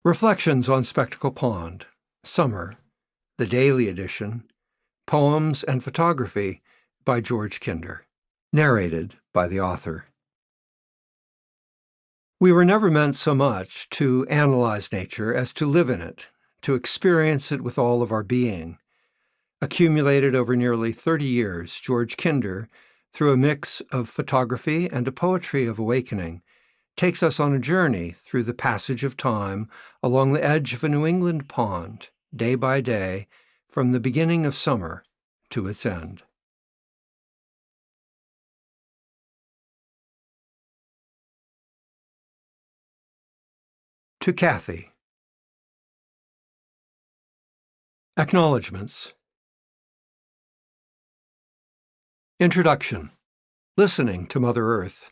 Reflections on Spectacle Pond, Summer, the Daily Edition, Poems and Photography by George Kinder, narrated by the author. We were never meant so much to analyze nature as to live in it, to experience it with all of our being. Accumulated over nearly 30 years, George Kinder, through a mix of photography and a poetry of awakening, takes us on a journey through the passage of time along the edge of a New England pond, day by day, from the beginning of summer to its end. To Kathy. Acknowledgements. Introduction. Listening to Mother Earth.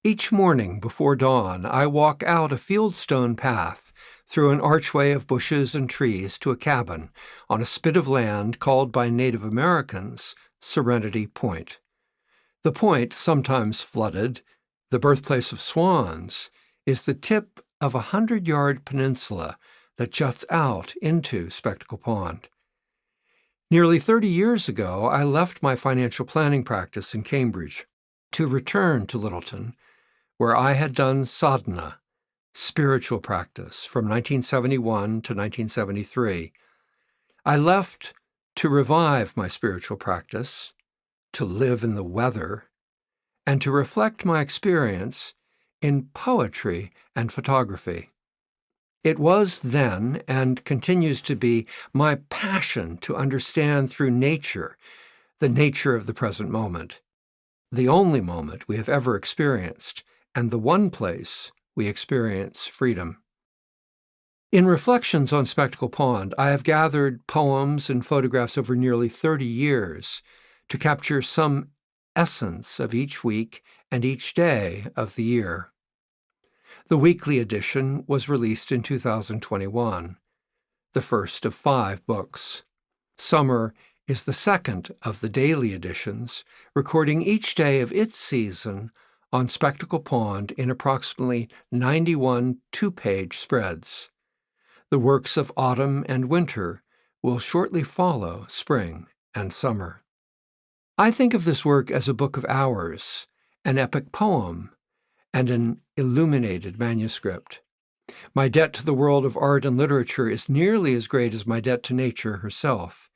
Each morning before dawn, I walk out a fieldstone path through an archway of bushes and trees to a cabin on a spit of land called by Native Americans Serenity Point. The point, sometimes flooded, the birthplace of swans, is the tip of a 100-yard peninsula that juts out into Spectacle Pond. Nearly 30 years ago, I left my financial planning practice in Cambridge to return to Littleton, where I had done sadhana, spiritual practice, from 1971 to 1973. I left to revive my spiritual practice, to live in the weather, and to reflect my experience in poetry and photography. It was then, and continues to be, my passion to understand through nature the nature of the present moment, the only moment we have ever experienced, and the one place we experience freedom. In Reflections on Spectacle Pond, I have gathered poems and photographs over nearly 30 years to capture some essence of each week and each day of the year. The weekly edition was released in 2021, the first of 5 books. Summer is the second of the daily editions, recording each day of its season on Spectacle Pond in approximately 91 2-page spreads. The works of autumn and winter will shortly follow spring and summer. I think of this work as a book of hours, an epic poem, and an illuminated manuscript. My debt to the world of art and literature is nearly as great as my debt to nature herself.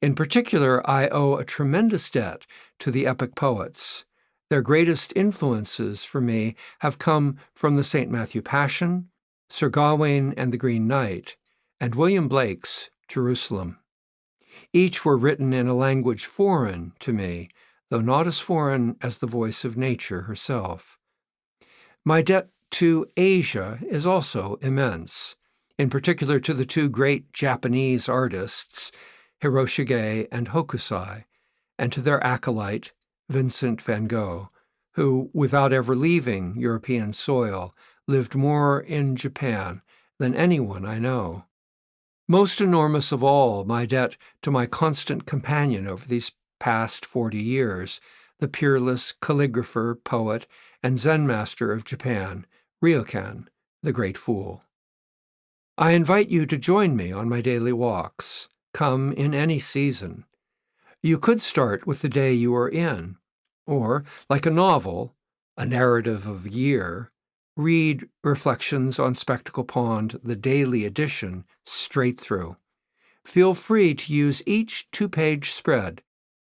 In particular, I owe a tremendous debt to the epic poets. Their greatest influences for me have come from the St. Matthew Passion, Sir Gawain and the Green Knight, and William Blake's Jerusalem. Each were written in a language foreign to me, though not as foreign as the voice of nature herself. My debt to Asia is also immense, in particular to the 2 great Japanese artists, Hiroshige and Hokusai, and to their acolyte, Vincent van Gogh, who, without ever leaving European soil, lived more in Japan than anyone I know. Most enormous of all, my debt to my constant companion over these past 40 years, the peerless calligrapher, poet, and Zen master of Japan, Ryokan, the Great Fool. I invite you to join me on my daily walks. Come in any season. You could start with the day you are in, or, like a novel, a narrative of a year, read Reflections on Spectacle Pond, the daily edition, straight through. Feel free to use each 2-page spread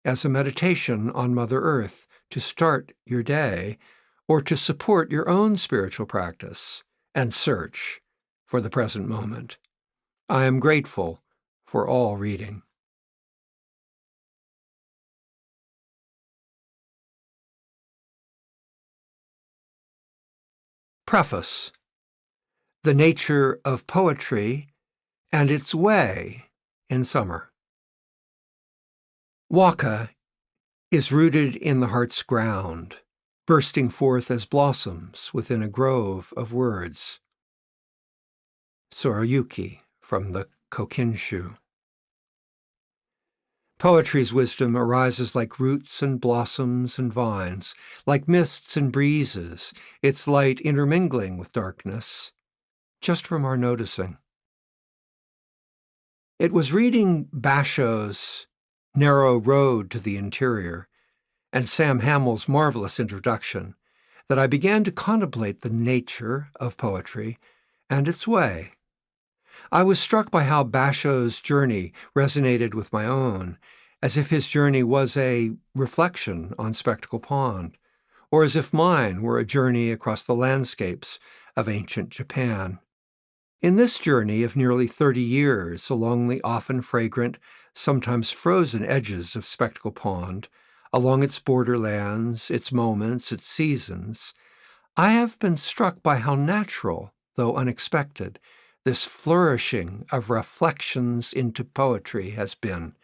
as a meditation on Mother Earth to start your day, or to support your own spiritual practice and search for the present moment. I am grateful for all reading. Preface. The nature of poetry and its way in summer. Waka is rooted in the heart's ground, bursting forth as blossoms within a grove of words. Tsurayuki from the Kokinshu. Poetry's wisdom arises like roots and blossoms and vines, like mists and breezes, its light intermingling with darkness. just from our noticing. It was reading Bashow's Narrow Road to the Interior and Sam Hamill's marvelous introduction that I began to contemplate the nature of poetry and its way. I was struck by how Bashow's journey resonated with my own, as if his journey was a reflection on Spectacle Pond, or as if mine were a journey across the landscapes of ancient Japan. In this journey of nearly 30 years along the often fragrant, sometimes frozen edges of Spectacle Pond, along its borderlands, its moments, its seasons, I have been struck by how natural, though unexpected, this flourishing of reflections into poetry has been.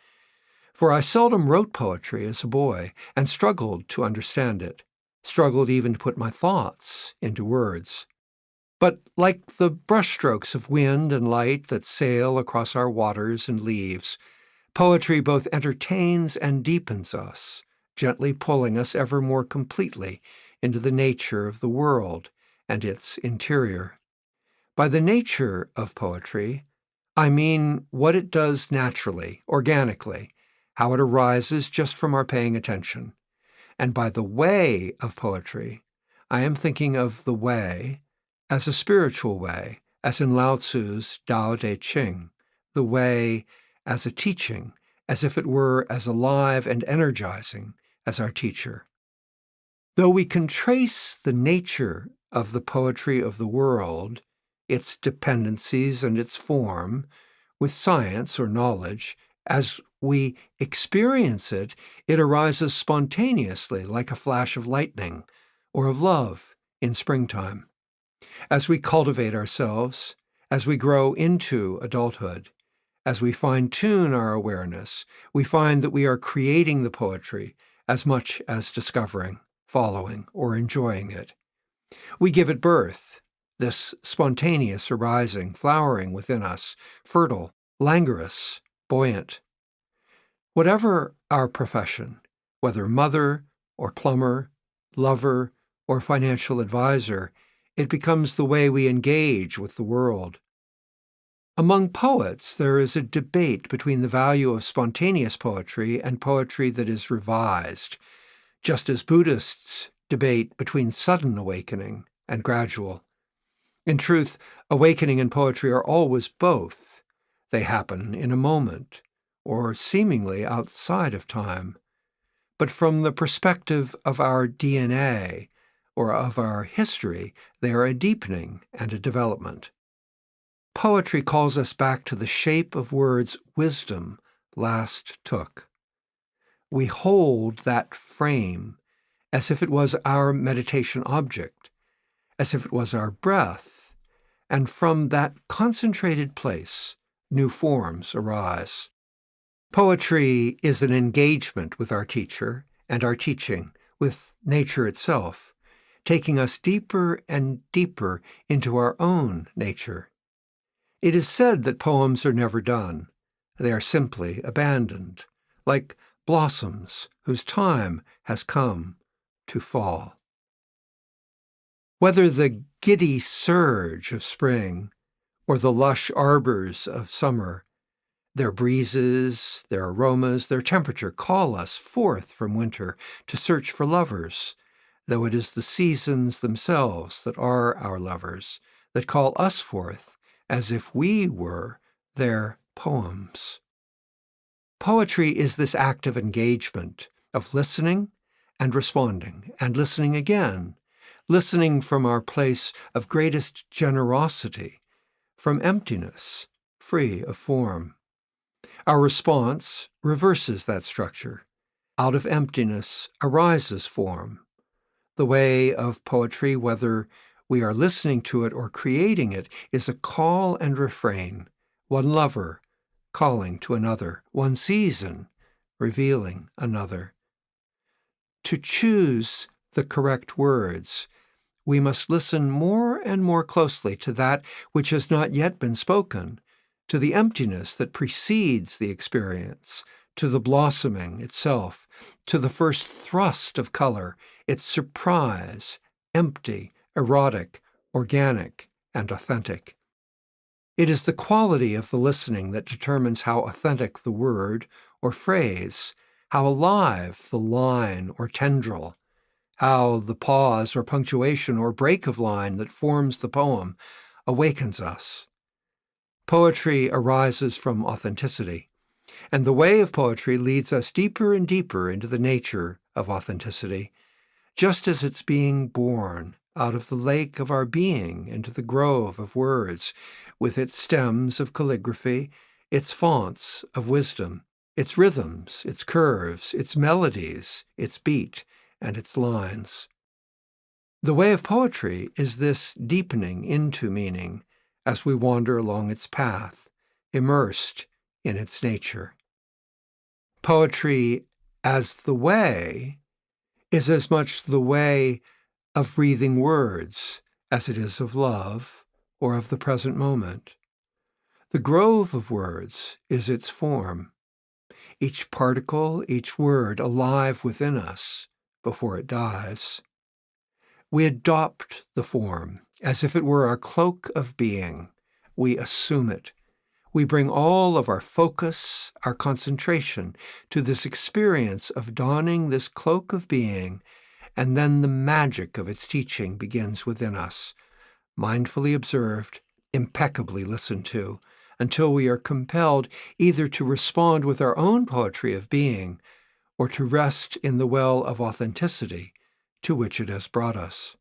For I seldom wrote poetry as a boy and struggled to understand it, struggled even to put my thoughts into words. But like the brushstrokes of wind and light that sail across our waters and leaves, poetry both entertains and deepens us, gently pulling us ever more completely into the nature of the world and its interior. By the nature of poetry, I mean what it does naturally, organically, how it arises just from our paying attention. And by the way of poetry, I am thinking of the way as a spiritual way, as in Lao Tzu's Tao Te Ching, the way as a teaching, as if it were as alive and energizing as our teacher. Though we can trace the nature of the poetry of the world, its dependencies and its form, with science or knowledge, as we experience it, it arises spontaneously like a flash of lightning or of love in springtime. As we cultivate ourselves, as we grow into adulthood, as we fine-tune our awareness, we find that we are creating the poetry as much as discovering, following, or enjoying it. We give it birth, this spontaneous arising, flowering within us, fertile, languorous, buoyant. Whatever our profession, whether mother or plumber, lover or financial advisor, it becomes the way we engage with the world. Among poets, there is a debate between the value of spontaneous poetry and poetry that is revised, just as Buddhists debate between sudden awakening and gradual. In truth, awakening and poetry are always both. They happen in a moment, or seemingly outside of time. But from the perspective of our DNA, or of our history, they are a deepening and a development. Poetry calls us back to the shape of words wisdom last took. We hold that frame as if it was our meditation object, as if it was our breath, and from that concentrated place, new forms arise. Poetry is an engagement with our teacher and our teaching, with nature itself, taking us deeper and deeper into our own nature. It is said that poems are never done. They are simply abandoned, like blossoms whose time has come to fall. Whether the giddy surge of spring or the lush arbors of summer, their breezes, their aromas, their temperature call us forth from winter to search for lovers, though it is the seasons themselves that are our lovers, that call us forth as if we were their poems. Poetry is this act of engagement, of listening and responding, and listening again, listening from our place of greatest generosity, from emptiness, free of form. Our response reverses that structure. Out of emptiness arises form. The way of poetry, whether we are listening to it or creating it, is a call and refrain, one lover calling to another, one season revealing another. To choose the correct words, we must listen more and more closely to that which has not yet been spoken, to the emptiness that precedes the experience, to the blossoming itself, to the first thrust of color, its surprise, empty, erotic, organic, and authentic. It is the quality of the listening that determines how authentic the word or phrase, how alive the line or tendril, how the pause or punctuation or break of line that forms the poem awakens us. Poetry arises from authenticity, and the way of poetry leads us deeper and deeper into the nature of authenticity, just as it's being born out of the lake of our being into the grove of words, with its stems of calligraphy, its fonts of wisdom, its rhythms, its curves, its melodies, its beat, and its lines. The way of poetry is this deepening into meaning as we wander along its path, immersed in its nature. Poetry as the way is as much the way of breathing words as it is of love or of the present moment. The grove of words is its form, each particle, each word alive within us before it dies. We adopt the form as if it were our cloak of being. We assume it. We bring all of our focus, our concentration to this experience of donning this cloak of being, and then the magic of its teaching begins within us, mindfully observed, impeccably listened to, until we are compelled either to respond with our own poetry of being or to rest in the well of authenticity to which it has brought us.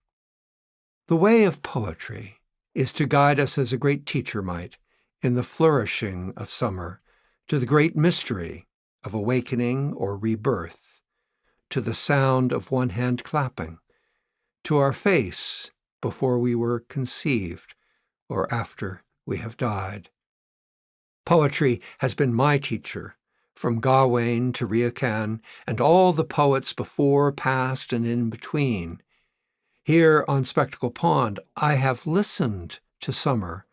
The way of poetry is to guide us as a great teacher might in the flourishing of summer to the great mystery of awakening or rebirth, to the sound of one hand clapping, to our face before we were conceived or after we have died. Poetry has been my teacher, from Gawain to Riocan and all the poets before, past, and in between. Here on Spectacle Pond, I have listened to summer,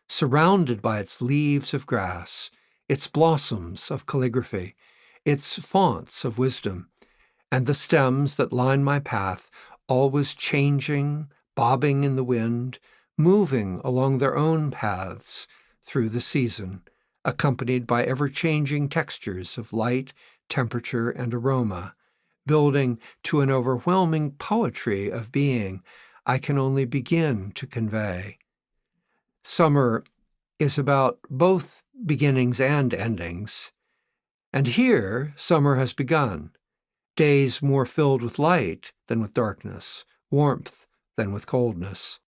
surrounded by its leaves of grass, its blossoms of calligraphy, its fonts of wisdom, and the stems that line my path, always changing, bobbing in the wind, moving along their own paths through the season, accompanied by ever-changing textures of light, temperature, and aroma, building to an overwhelming poetry of being I can only begin to convey. Summer is about both beginnings and endings, and here summer has begun, days more filled with light than with darkness, warmth than with coldness.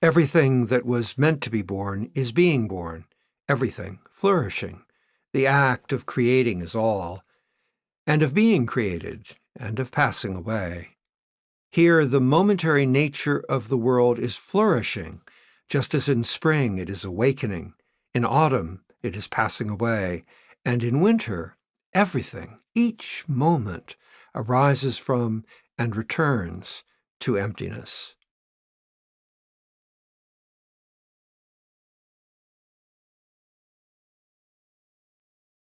Everything that was meant to be born is being born, everything flourishing. The act of creating is all, and of being created, and of passing away. Here the momentary nature of the world is flourishing, just as in spring it is awakening, in autumn it is passing away, and in winter everything, each moment, arises from and returns to emptiness.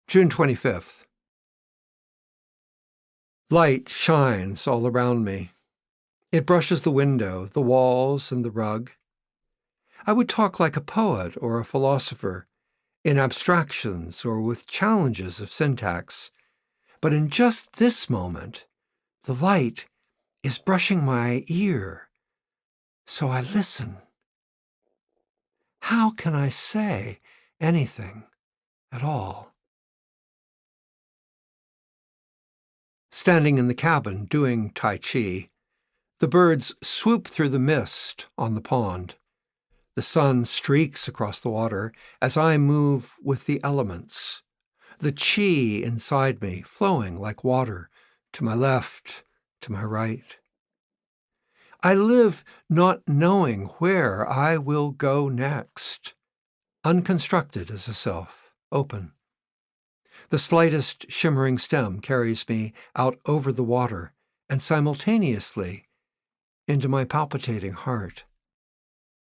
June 25th. Light shines all around me. It brushes the window, the walls, and the rug. I would talk like a poet or a philosopher, in abstractions or with challenges of syntax, but in just this moment, the light is brushing my ear, so I listen. How can I say anything at all? Standing in the cabin doing Tai Chi, the birds swoop through the mist on the pond. The sun streaks across the water as I move with the elements, the chi inside me flowing like water to my left, to my right. I live not knowing where I will go next, unconstructed as a self, open. The slightest shimmering stem carries me out over the water and simultaneously into my palpitating heart.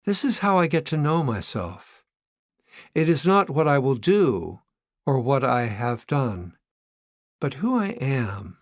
This is how I get to know myself. It is not what I will do or what I have done, but who I am